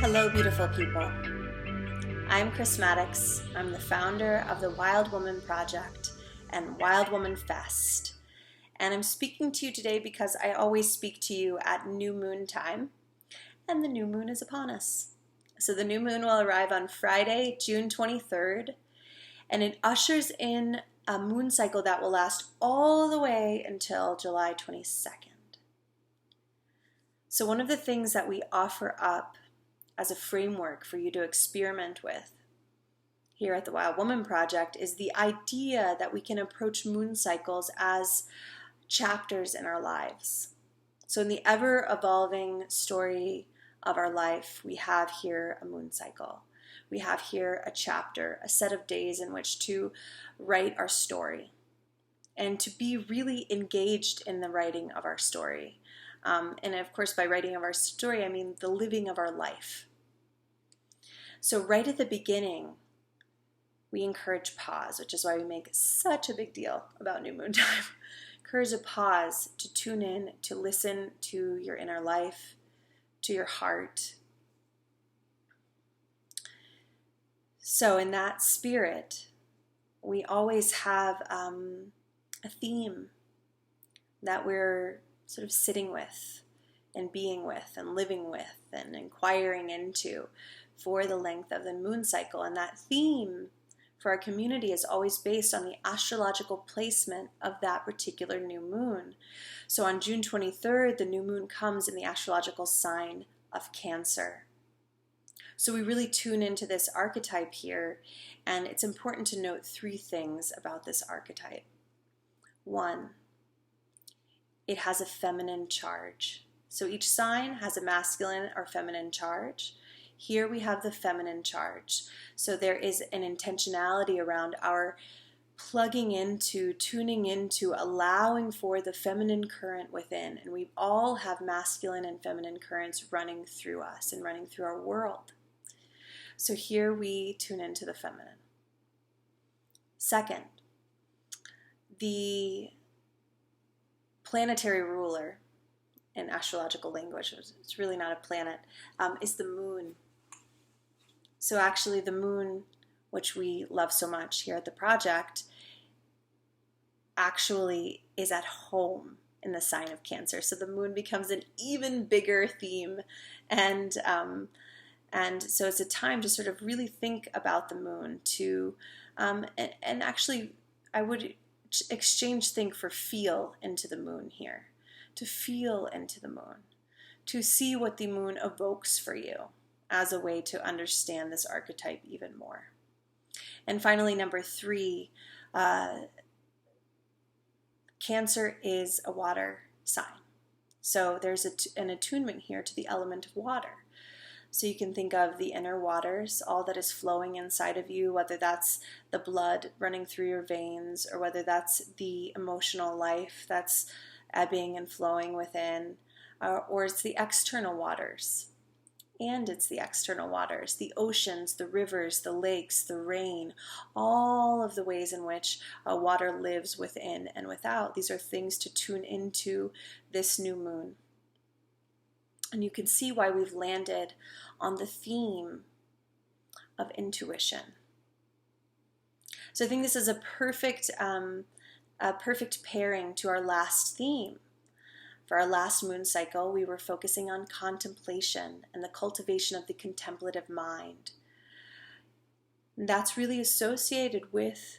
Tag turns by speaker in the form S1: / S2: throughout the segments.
S1: Hello, beautiful people. I'm Chris Maddox. I'm the founder of the Wild Woman Project and Wild Woman Fest. And I'm speaking to you today because I always speak to you at new moon time, and the new moon is upon us. So the new moon will arrive on Friday, June 23rd, and it ushers in a moon cycle that will last all the way until July 22nd. So one of the things that we offer up as a framework for you to experiment with here at the Wild Woman Project is the idea that we can approach moon cycles as chapters in our lives. So in the ever-evolving story of our life, we have here a moon cycle. We have here a chapter, a set of days in which to write our story and to be really engaged in the writing of our story. And of course, by writing of our story, I mean the living of our life. So right at the beginning, we encourage pause, which is why we make such a big deal about new moon time. Encourage a pause to tune in, to listen to your inner life, to your heart. So in that spirit, we always have a theme that we're sort of sitting with and being with and living with and inquiring into for the length of the moon cycle. And that theme for our community is always based on the astrological placement of that particular new moon. So on June 23rd, the new moon comes in the astrological sign of Cancer. So we really tune into this archetype here, and it's important to note three things about this archetype. One, it has a feminine charge. So each sign has a masculine or feminine charge. Here we have the feminine charge. So there is an intentionality around our plugging into, tuning into, allowing for the feminine current within. And we all have masculine and feminine currents running through us and running through our world. So here we tune into the feminine. Second, the planetary ruler in astrological language, it's really not a planet, is the moon. So actually the moon, which we love so much here at the project, actually is at home in the sign of Cancer. So the moon becomes an even bigger theme, and so it's a time to sort of really think about the moon, to and actually I would exchange think for feel into the moon here, to feel into the moon, to see what the moon evokes for you as a way to understand this archetype even more. And finally, number three, Cancer is a water sign. So there's an attunement here to the element of water. So you can think of the inner waters, all that is flowing inside of you, whether that's the blood running through your veins or whether that's the emotional life that's ebbing and flowing within, or it's the external waters. And it's the external waters, the oceans, the rivers, the lakes, the rain, all of the ways in which water lives within and without. These are things to tune into this new moon. And you can see why we've landed on the theme of intuition. So I think this is a perfect pairing to our last theme. For our last moon cycle, we were focusing on contemplation and the cultivation of the contemplative mind. And that's really associated with,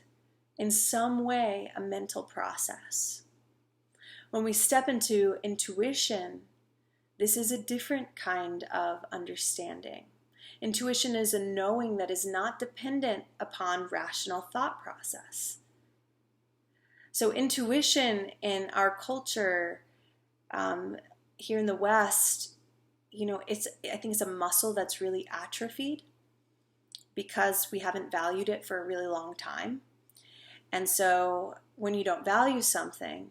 S1: in some way, a mental process. When we step into intuition, this is a different kind of understanding. Intuition is a knowing that is not dependent upon rational thought process. So intuition in our culture, here in the West, I think it's a muscle that's really atrophied because we haven't valued it for a really long time. And so when you don't value something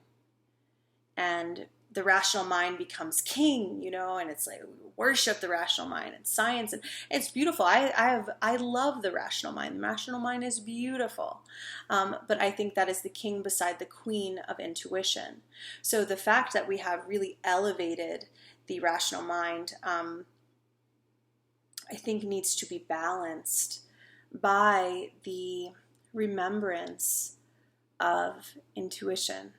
S1: and the rational mind becomes king, and it's like we worship the rational mind and science, and it's beautiful. I love the rational mind. The rational mind is beautiful, but I think that is the king beside the queen of intuition. So the fact that we have really elevated the rational mind I think needs to be balanced by the remembrance of intuition,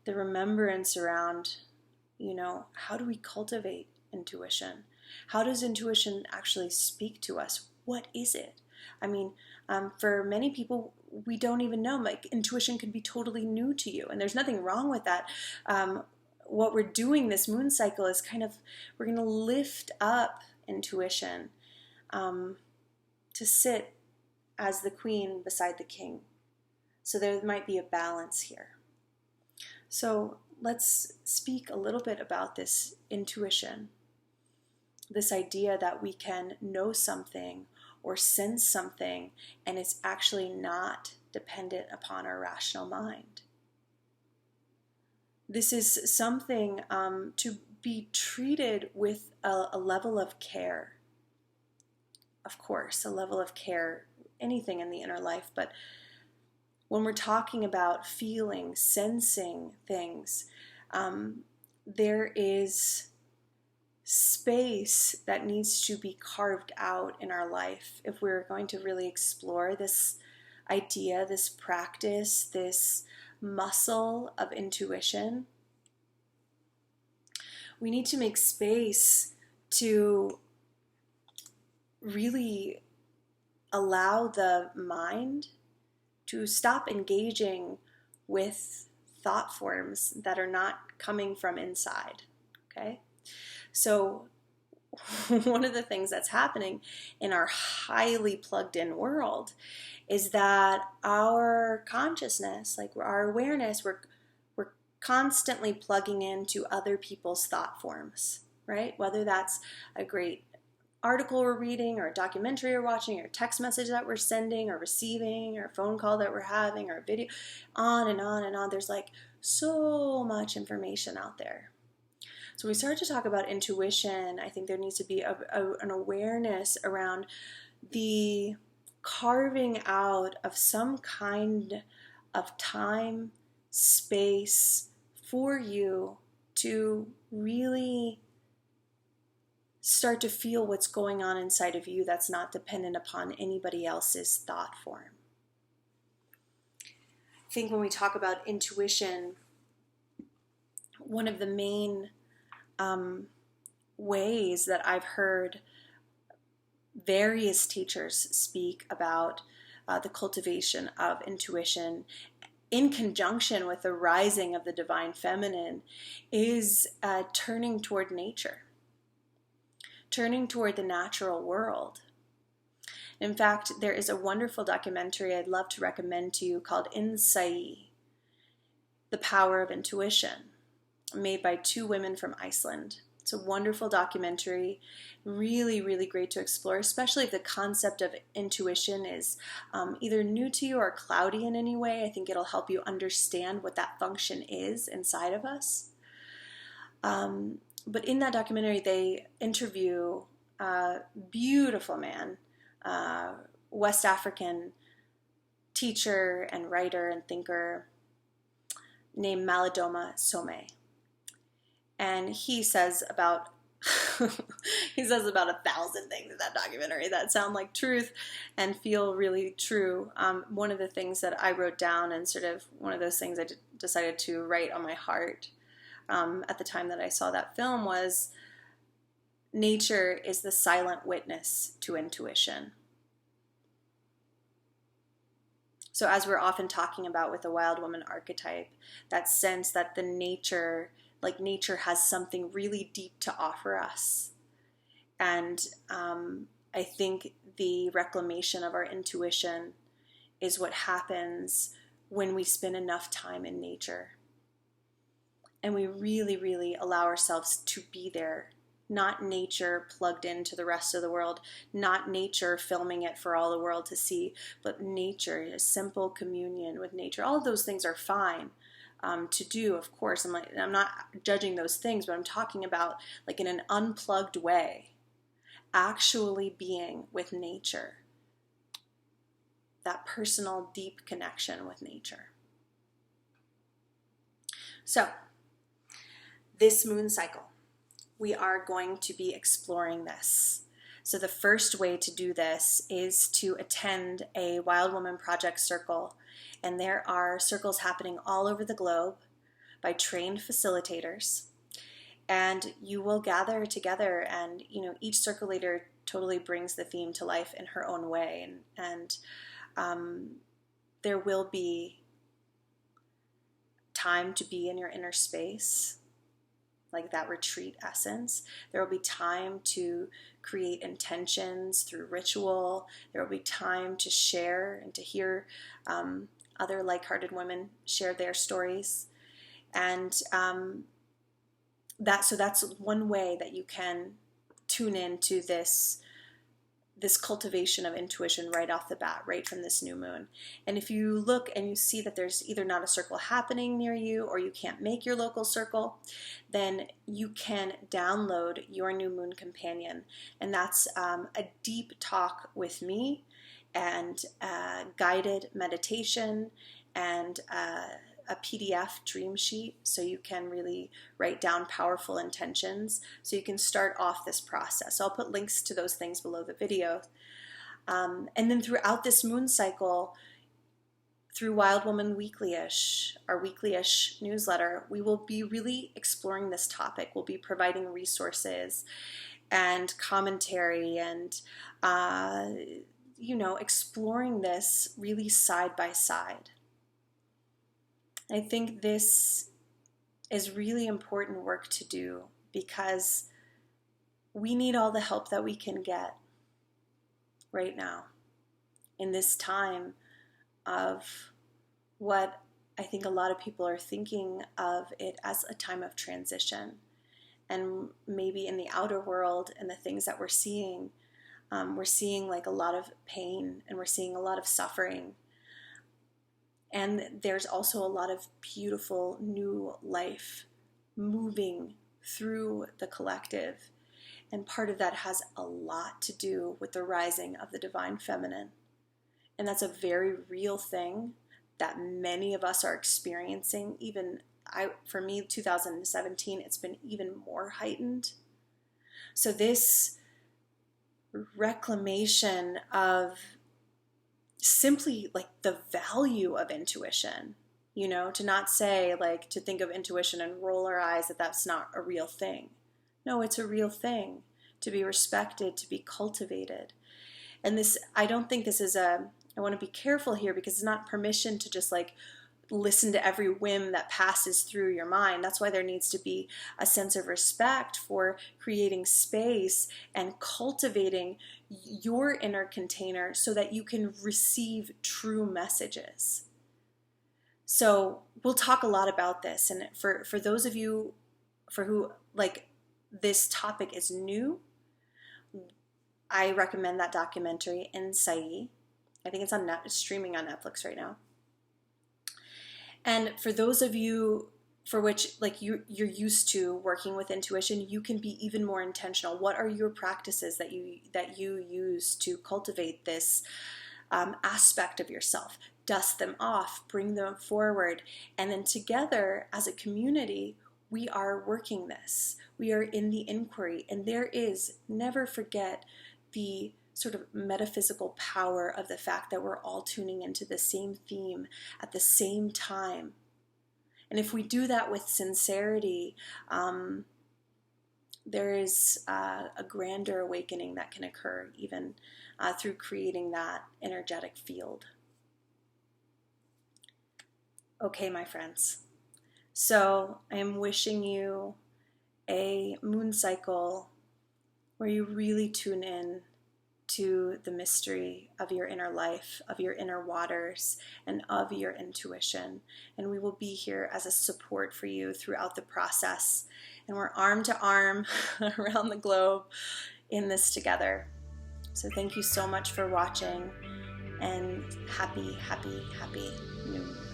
S1: the remembrance around, how do we cultivate intuition? How does intuition actually speak to us? What is it? I mean, for many people, we don't even know. Like, intuition could be totally new to you, and there's nothing wrong with that. What we're doing this moon cycle is we're going to lift up intuition to sit as the queen beside the king. So there might be a balance here. So let's speak a little bit about this intuition, this idea that we can know something or sense something, and it's actually not dependent upon our rational mind. This is something to be treated with a level of care. Of course, a level of care, anything in the inner life, but when we're talking about feeling, sensing things, there is space that needs to be carved out in our life if we're going to really explore this idea, this practice, this muscle of intuition. We need to make space to really allow the mind to stop engaging with thought forms that are not coming from inside, okay? So one of the things that's happening in our highly plugged in world is that our consciousness, like our awareness, we're constantly plugging into other people's thought forms, right? Whether that's a great article we're reading, or a documentary we're watching, or a text message that we're sending or receiving, or a phone call that we're having, or a video, on and on and on. There's like so much information out there. So when we start to talk about intuition, I think there needs to be an awareness around the carving out of some kind of time, space for you to really start to feel what's going on inside of you that's not dependent upon anybody else's thought form. I think when we talk about intuition, one of the main ways that I've heard various teachers speak about the cultivation of intuition in conjunction with the rising of the divine feminine is turning toward nature, turning toward the natural world. In fact, there is a wonderful documentary I'd love to recommend to you called Insight, The Power of Intuition, made by two women from Iceland. It's a wonderful documentary, really, really great to explore, especially if the concept of intuition is either new to you or cloudy in any way. I think it'll help you understand what that function is inside of us. But in that documentary, they interview a beautiful man, West African teacher and writer and thinker named Malidoma Somé. And he says about 1,000 things in that documentary that sound like truth and feel really true. One of the things that I wrote down, and sort of one of those things I decided to write on my heart at the time that I saw that film, was nature is the silent witness to intuition. So as we're often talking about with the wild woman archetype, that sense that the nature has something really deep to offer us. And I think the reclamation of our intuition is what happens when we spend enough time in nature. And we really, really allow ourselves to be there. Not nature plugged into the rest of the world, not nature filming it for all the world to see, but nature, a simple communion with nature. All of those things are fine to do, of course. I'm not judging those things, but I'm talking about, like, in an unplugged way, actually being with nature, that personal, deep connection with nature. So, this moon cycle, we are going to be exploring this. So the first way to do this is to attend a Wild Woman Project circle. And there are circles happening all over the globe by trained facilitators. And you will gather together, and each circle leader totally brings the theme to life in her own way. And there will be time to be in your inner space, like that retreat essence. There will be time to create intentions through ritual. There will be time to share and to hear other like-hearted women share their stories. And that's one way that you can tune into this cultivation of intuition right off the bat, right from this new moon. And if you look and you see that there's either not a circle happening near you, or you can't make your local circle, then you can download your New Moon Companion. And that's a deep talk with me, and guided meditation, and a PDF dream sheet, so you can really write down powerful intentions, so you can start off this process. So I'll put links to those things below the video. And then throughout this moon cycle, through Wild Woman Weekly-ish, our weekly-ish newsletter, we will be really exploring this topic. We'll be providing resources and commentary and exploring this really side by side. I think this is really important work to do, because we need all the help that we can get right now in this time of what I think a lot of people are thinking of it as a time of transition. And maybe in the outer world and the things that we're seeing like a lot of pain, and we're seeing a lot of suffering. And there's also a lot of beautiful new life moving through the collective. And part of that has a lot to do with the rising of the divine feminine. And that's a very real thing that many of us are experiencing. For me, 2017, it's been even more heightened. So this reclamation of simply like the value of intuition, to not say to think of intuition and roll our eyes that that's not a real thing. No, it's a real thing, to be respected, to be cultivated. And I don't think this is I want to be careful here, because it's not permission to just listen to every whim that passes through your mind. That's why there needs to be a sense of respect for creating space and cultivating your inner container so that you can receive true messages. So we'll talk a lot about this. And for those of you for who this topic is new, I recommend that documentary Insight. I think it's streaming on Netflix right now. And for those of you for which you're used to working with intuition, you can be even more intentional. What are your practices that you use to cultivate this aspect of yourself? Dust them off, bring them forward, and then together as a community, we are working this. We are in the inquiry, and never forget the sort of metaphysical power of the fact that we're all tuning into the same theme at the same time. And if we do that with sincerity, there is a grander awakening that can occur even through creating that energetic field. Okay, my friends. So I am wishing you a moon cycle where you really tune in to the mystery of your inner life, of your inner waters, and of your intuition. And we will be here as a support for you throughout the process. And we're arm to arm around the globe in this together. So thank you so much for watching, and happy, happy, happy new moon.